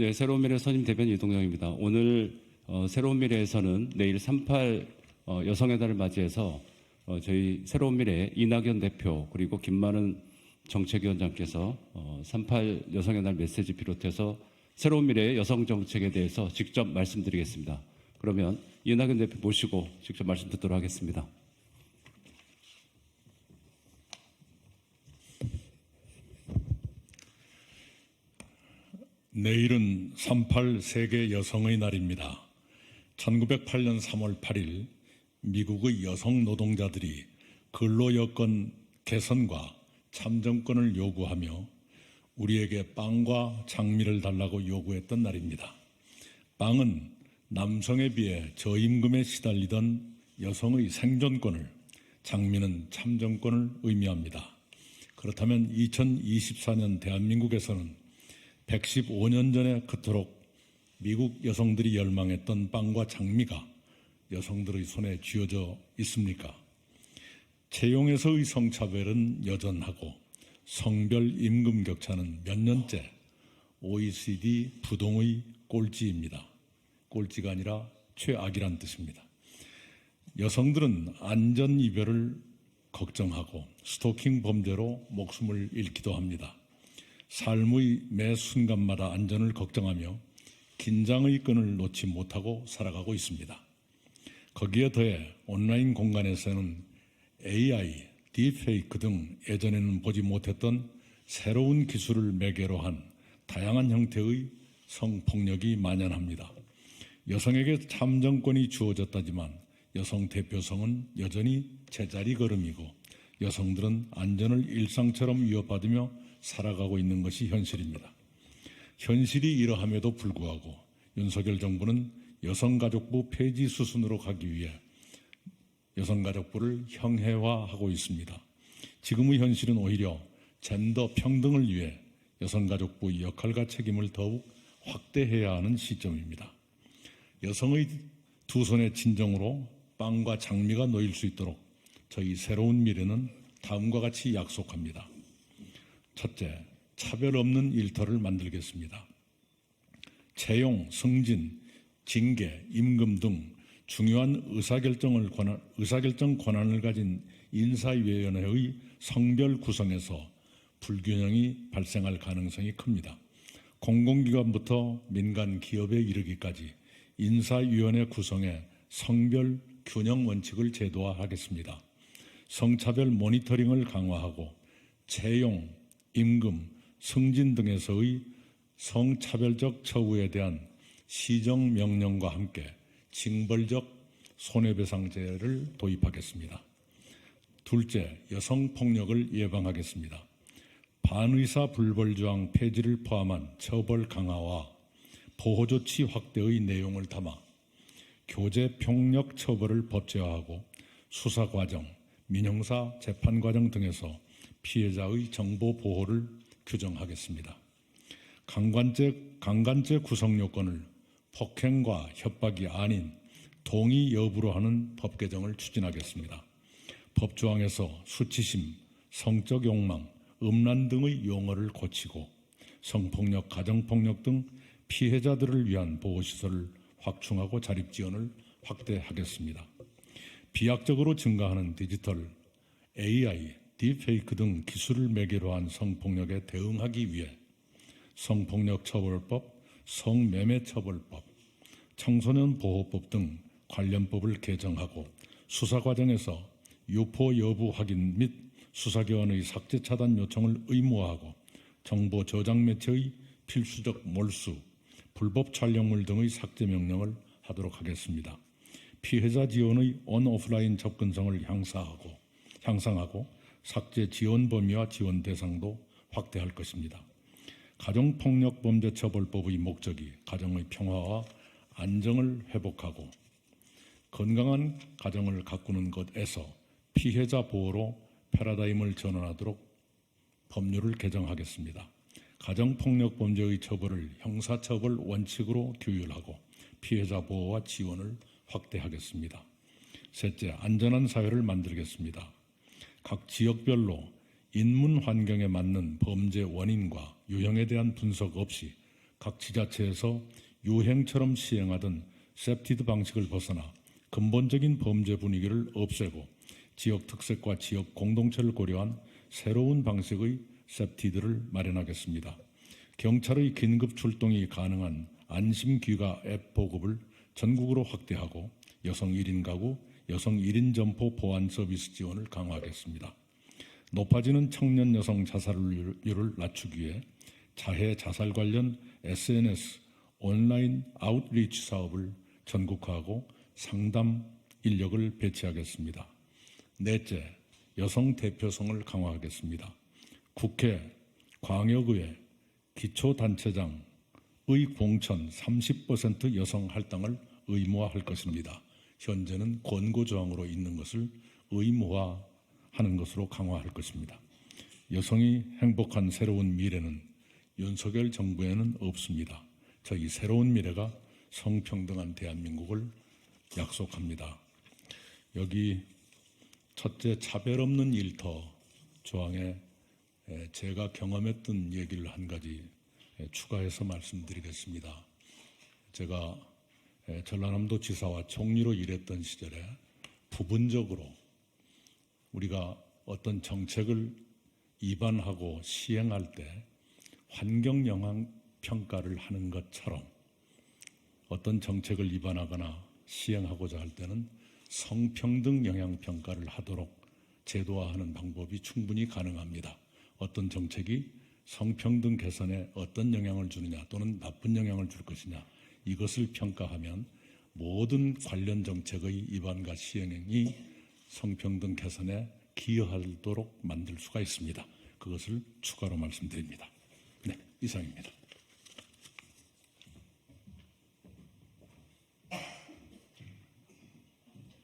네, 새로운 미래 선임 대변인 이동영입니다. 오늘 새로운 미래에서는 내일 38 여성의 달을 맞이해서 저희 새로운 미래 이낙연 대표 그리고 김만은 정책위원장께서 38 여성의 날 메시지 비롯해서 새로운 미래의 여성 정책에 대해서 직접 말씀드리겠습니다. 그러면 이낙연 대표 모시고 직접 말씀 듣도록 하겠습니다. 내일은 38 세계 여성의 날입니다. 1908년 3월 8일 미국의 여성 노동자들이 근로여건 개선과 참정권을 요구하며 우리에게 빵과 장미를 달라고 요구했던 날입니다. 빵은 남성에 비해 저임금에 시달리던 여성의 생존권을, 장미는 참정권을 의미합니다. 그렇다면 2024년 대한민국에서는 115년 전에 그토록 미국 여성들이 열망했던 빵과 장미가 여성들의 손에 쥐어져 있습니까? 채용에서의 성차별은 여전하고 성별 임금 격차는 몇 년째 OECD 부동의 꼴찌입니다. 꼴찌가 아니라 최악이란 뜻입니다. 여성들은 안전이별을 걱정하고 스토킹 범죄로 목숨을 잃기도 합니다. 삶의 매 순간마다 안전을 걱정하며 긴장의 끈을 놓지 못하고 살아가고 있습니다. 거기에 더해 온라인 공간에서는 AI, 딥페이크 등 예전에는 보지 못했던 새로운 기술을 매개로 한 다양한 형태의 성폭력이 만연합니다. 여성에게 참정권이 주어졌다지만 여성 대표성은 여전히 제자리 걸음이고 여성들은 안전을 일상처럼 위협받으며 살아가고 있는 것이 현실입니다. 현실이 이러함에도 불구하고 윤석열 정부는 여성가족부 폐지 수순으로 가기 위해 여성가족부를 형해화하고 있습니다. 지금의 현실은 오히려 젠더 평등을 위해 여성가족부의 역할과 책임을 더욱 확대해야 하는 시점입니다. 여성의 두 손의 진정으로 빵과 장미가 놓일 수 있도록 저희 새로운 미래는 다음과 같이 약속합니다. 첫째, 차별 없는 일터를 만들겠습니다. 채용, 승진, 징계, 임금 등 중요한 의사결정 권한을 가진 인사위원회의 성별 구성에서 불균형이 발생할 가능성이 큽니다. 공공기관부터 민간 기업에 이르기까지 인사위원회 구성에 성별 균형 원칙을 제도화하겠습니다. 성차별 모니터링을 강화하고 채용, 임금, 승진 등에서의 성차별적 처우에 대한 시정명령과 함께 징벌적 손해배상제를 도입하겠습니다. 둘째, 여성폭력을 예방하겠습니다. 반의사 불벌조항 폐지를 포함한 처벌 강화와 보호조치 확대의 내용을 담아 교제폭력 처벌을 법제화하고 수사과정, 민형사 재판과정 등에서 피해자의 정보 보호를 규정하겠습니다. 강간죄 구성 요건을 폭행과 협박이 아닌 동의 여부로 하는 법 개정을 추진하겠습니다. 법조항에서 수치심, 성적 욕망, 음란 등의 용어를 고치고 성폭력, 가정폭력 등 피해자들을 위한 보호시설을 확충하고 자립지원을 확대하겠습니다. 비약적으로 증가하는 디지털, AI, 딥페이크 등 기술을 매개로 한 성폭력에 대응하기 위해 성폭력처벌법, 성매매처벌법, 청소년보호법 등 관련법을 개정하고 수사 과정에서 유포 여부 확인 및 수사기관의 삭제 차단 요청을 의무화하고 정보 저장 매체의 필수적 몰수, 불법 촬영물 등의 삭제 명령을 하도록 하겠습니다. 피해자 지원의 온오프라인 접근성을 향상하고 삭제 지원 범위와 지원 대상도 확대할 것입니다. 가정폭력범죄처벌법의 목적이 가정의 평화와 안정을 회복하고 건강한 가정을 가꾸는 것에서 피해자 보호로 패러다임을 전환하도록 법률을 개정하겠습니다. 가정폭력범죄의 처벌을 형사처벌 원칙으로 규율하고 피해자 보호와 지원을 확대하겠습니다. 셋째, 안전한 사회를 만들겠습니다. 각 지역별로 인문 환경에 맞는 범죄 원인과 유형에 대한 분석 없이 각 지자체에서 유행처럼 시행하던 셉티드 방식을 벗어나 근본적인 범죄 분위기를 없애고 지역 특색과 지역 공동체를 고려한 새로운 방식의 셉티드를 마련하겠습니다. 경찰의 긴급 출동이 가능한 안심귀가 앱 보급을 전국으로 확대하고 여성 1인 가구, 여성 1인 점포 보안 서비스 지원을 강화하겠습니다. 높아지는 청년 여성 자살률을 낮추기 위해 자해 자살 관련 SNS 온라인 아웃리치 사업을 전국화하고 상담 인력을 배치하겠습니다. 넷째, 여성 대표성을 강화하겠습니다. 국회, 광역의회, 기초단체장의 공천 30% 여성 할당을 의무화할 것입니다. 현재는 권고조항으로 있는 것을 의무화하는 것으로 강화할 것입니다. 여성이 행복한 새로운 미래는 윤석열 정부에는 없습니다. 저희 새로운 미래가 성평등한 대한민국을 약속합니다. 여기 첫째, 차별 없는 일터 조항에 제가 경험했던 얘기를 한 가지 추가해서 말씀드리겠습니다. 제가 전라남도 지사와 총리로 일했던 시절에 부분적으로 우리가 어떤 정책을 입안하고 시행할 때 환경 영향 평가를 하는 것처럼 어떤 정책을 입안하거나 시행하고자 할 때는 성평등 영향 평가를 하도록 제도화하는 방법이 충분히 가능합니다. 어떤 정책이 성평등 개선에 어떤 영향을 주느냐 또는 나쁜 영향을 줄 것이냐 이것을 평가하면 모든 관련 정책의 입안과 시행이 성평등 개선에 기여하도록 만들 수가 있습니다. 그것을 추가로 말씀드립니다. 네, 이상입니다.